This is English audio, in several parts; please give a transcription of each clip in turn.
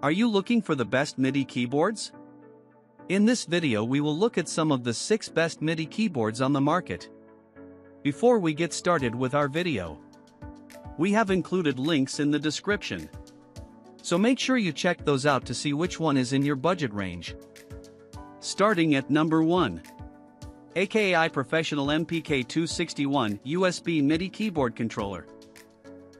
Are you looking for the best MIDI keyboards? In this video we will look at some of the 6 best MIDI keyboards on the market. Before we get started with our video, we have included links in the description. So make sure you check those out to see which one is in your budget range. Starting at number 1. Akai Professional MPK261 USB MIDI Keyboard Controller.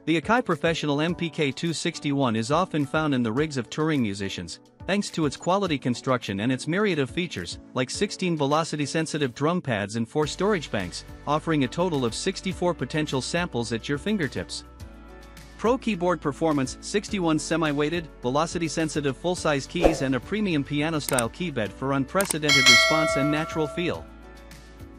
The Akai Professional MPK261 is often found in the rigs of touring musicians, thanks to its quality construction and its myriad of features, like 16 velocity-sensitive drum pads and 4 storage banks, offering a total of 64 potential samples at your fingertips. Pro keyboard performance, 61 semi-weighted, velocity-sensitive full-size keys and a premium piano-style keybed for unprecedented response and natural feel.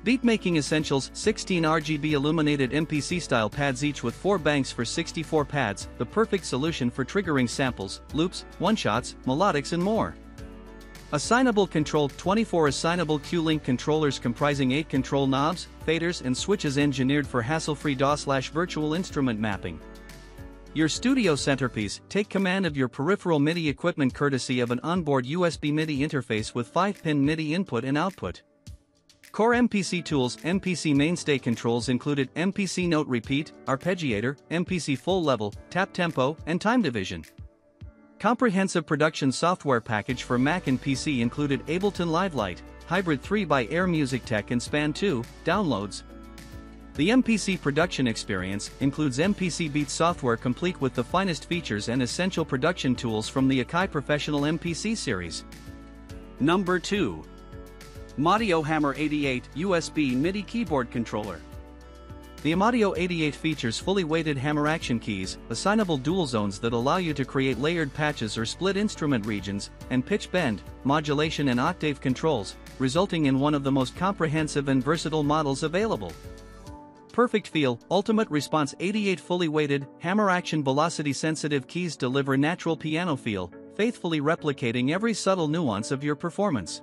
Beat-making essentials, 16 RGB illuminated MPC-style pads each with 4 banks for 64 pads, the perfect solution for triggering samples, loops, one-shots, melodics and more. Assignable control, 24 assignable Q-Link controllers comprising 8 control knobs, faders and switches engineered for hassle-free DAW/virtual instrument mapping. Your studio centerpiece, take command of your peripheral MIDI equipment courtesy of an onboard USB MIDI interface with 5-pin MIDI input and output. Core MPC tools, MPC mainstay controls included MPC note repeat, arpeggiator, MPC full level, tap tempo, and time division. Comprehensive production software package for Mac and PC included Ableton Live Lite, Hybrid 3 by Air Music Tech and Span 2, downloads. The MPC production experience includes MPC Beat software complete with the finest features and essential production tools from the Akai Professional MPC series. Number 2. Amadio Hammer 88 USB MIDI Keyboard Controller. The Amadio 88 features fully weighted hammer action keys, assignable dual zones that allow you to create layered patches or split instrument regions, and pitch bend, modulation and octave controls, resulting in one of the most comprehensive and versatile models available. Perfect feel, ultimate response. 88 fully weighted, hammer action velocity sensitive keys deliver natural piano feel, faithfully replicating every subtle nuance of your performance.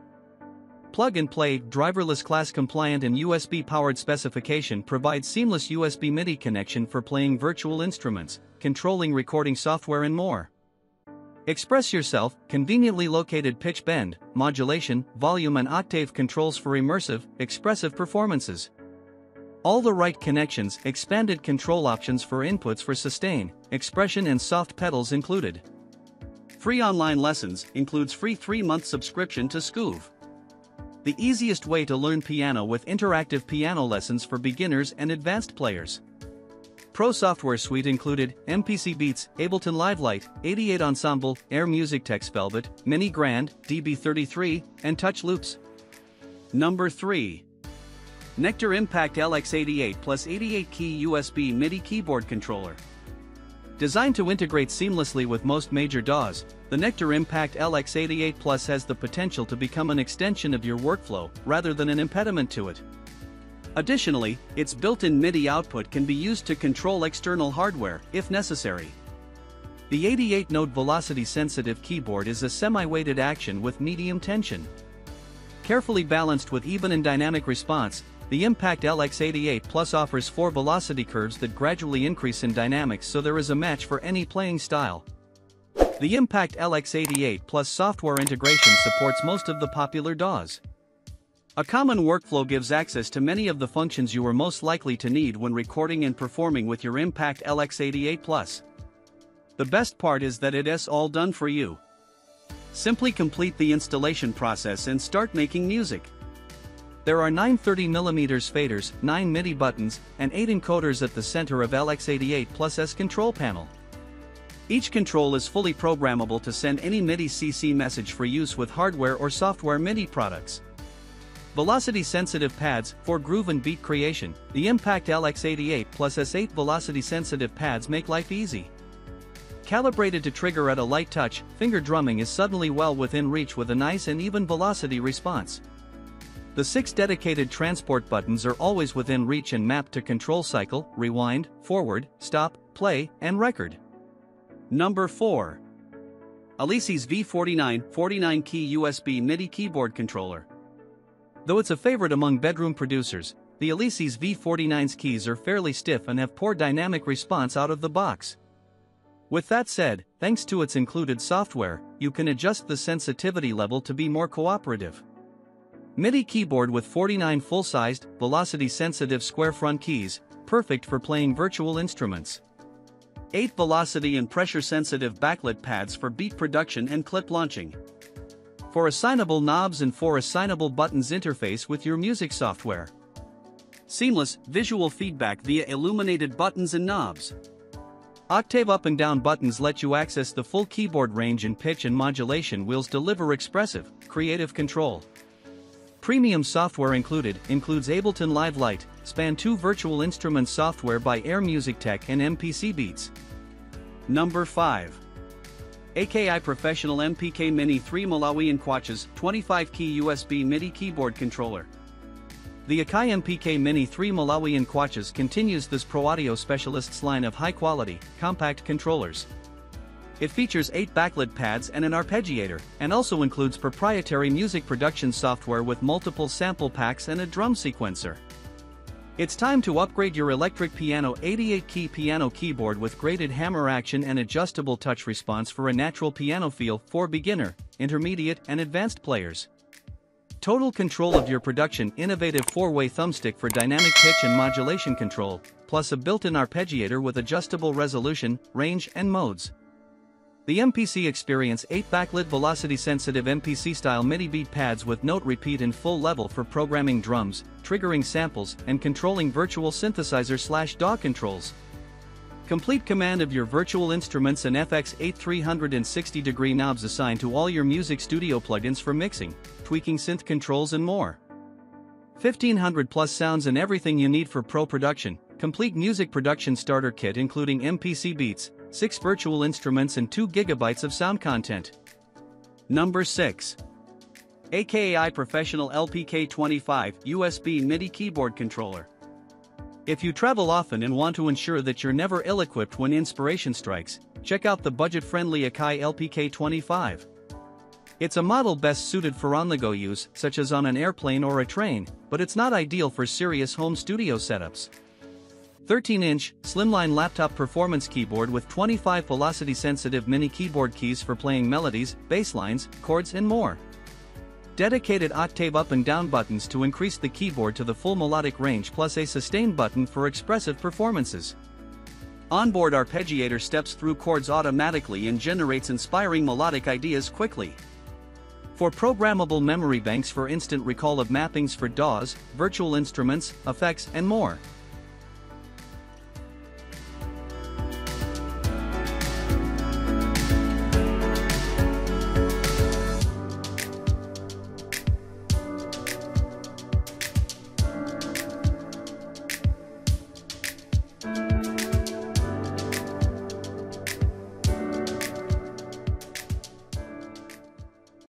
Plug and play, driverless class compliant and USB powered specification provides seamless USB MIDI connection for playing virtual instruments, controlling recording software and more. Express yourself, conveniently located pitch bend, modulation, volume and octave controls for immersive, expressive performances. All the right connections, expanded control options for inputs for sustain, expression and soft pedals included. Free online lessons, includes free 3-month subscription to Skoov. The easiest way to learn piano with interactive piano lessons for beginners and advanced players. Pro software suite included MPC Beats, Ableton Live Lite, 88 Ensemble, Air Music Tech's Velvet, Mini Grand, DB33, and Touch Loops. Number 3. Nectar Impact LX88 Plus 88 Key USB MIDI Keyboard Controller. Designed to integrate seamlessly with most major DAWs, the Nectar Impact LX88 Plus has the potential to become an extension of your workflow, rather than an impediment to it. Additionally, its built-in MIDI output can be used to control external hardware, if necessary. The 88-note velocity-sensitive keyboard is a semi-weighted action with medium tension. Carefully balanced with even and dynamic response, the Impact LX88 Plus offers 4 velocity curves that gradually increase in dynamics, so there is a match for any playing style. The Impact LX88 Plus software integration supports most of the popular DAWs. A common workflow gives access to many of the functions you are most likely to need when recording and performing with your Impact LX88 Plus. The best part is that it's all done for you. Simply complete the installation process and start making music. There are 9 30mm faders, 9 MIDI buttons, and 8 encoders at the center of LX88 Plus's control panel. Each control is fully programmable to send any MIDI CC message for use with hardware or software MIDI products. Velocity-sensitive pads, for groove and beat creation. The Impact LX88 Plus's 8 velocity-sensitive pads make life easy. Calibrated to trigger at a light touch, finger drumming is suddenly well within reach with a nice and even velocity response. The 6 dedicated transport buttons are always within reach and mapped to control cycle, rewind, forward, stop, play, and record. Number 4. Aliexpress V49 49-key USB MIDI Keyboard Controller. Though it's a favorite among bedroom producers, the Aliexpress V49's keys are fairly stiff and have poor dynamic response out of the box. With that said, thanks to its included software, you can adjust the sensitivity level to be more cooperative. MIDI keyboard with 49 full-sized, velocity-sensitive square front keys, perfect for playing virtual instruments. 8 velocity and pressure-sensitive backlit pads for beat production and clip launching. 4 assignable knobs and 4 assignable buttons interface with your music software. Seamless, visual feedback via illuminated buttons and knobs. Octave up and down buttons let you access the full keyboard range, and pitch and modulation wheels deliver expressive, creative control. Premium software includes Ableton Live Lite, span 2 virtual instruments software by Air Music Tech and MPC Beats. Number 5. Akai Professional MPK Mini 3 Malawian Kwaches 25-key USB MIDI keyboard controller. The Akai MPK Mini 3 Malawian Kwaches continues this Pro Audio Specialists line of high-quality, compact controllers. It features 8 backlit pads and an arpeggiator, and also includes proprietary music production software with multiple sample packs and a drum sequencer. It's time to upgrade your electric piano 88-key piano keyboard with graded hammer action and adjustable touch response for a natural piano feel for beginner, intermediate, and advanced players. Total control of your production, innovative 4-way thumbstick for dynamic pitch and modulation control, plus a built-in arpeggiator with adjustable resolution, range, and modes. The MPC Experience 8 backlit velocity-sensitive MPC-style MIDI beat pads with note repeat and full level for programming drums, triggering samples, and controlling virtual synthesizer/DAW controls. Complete command of your virtual instruments and FX8 360-degree knobs assigned to all your music studio plugins for mixing, tweaking synth controls and more. 1500 plus sounds and everything you need for pro production. Complete music production starter kit including MPC Beats, 6 virtual instruments and 2 GB of sound content. Number 6. Akai Professional LPK25 USB MIDI Keyboard Controller. If you travel often and want to ensure that you're never ill-equipped when inspiration strikes, check out the budget-friendly Akai LPK25. It's a model best suited for on-the-go use, such as on an airplane or a train, but it's not ideal for serious home studio setups. 13-inch, slimline laptop performance keyboard with 25 velocity-sensitive mini keyboard keys for playing melodies, bass lines, chords and more. Dedicated octave up and down buttons to increase the keyboard to the full melodic range, plus a sustain button for expressive performances. Onboard arpeggiator steps through chords automatically and generates inspiring melodic ideas quickly. 4 programmable memory banks for instant recall of mappings for DAWs, virtual instruments, effects and more.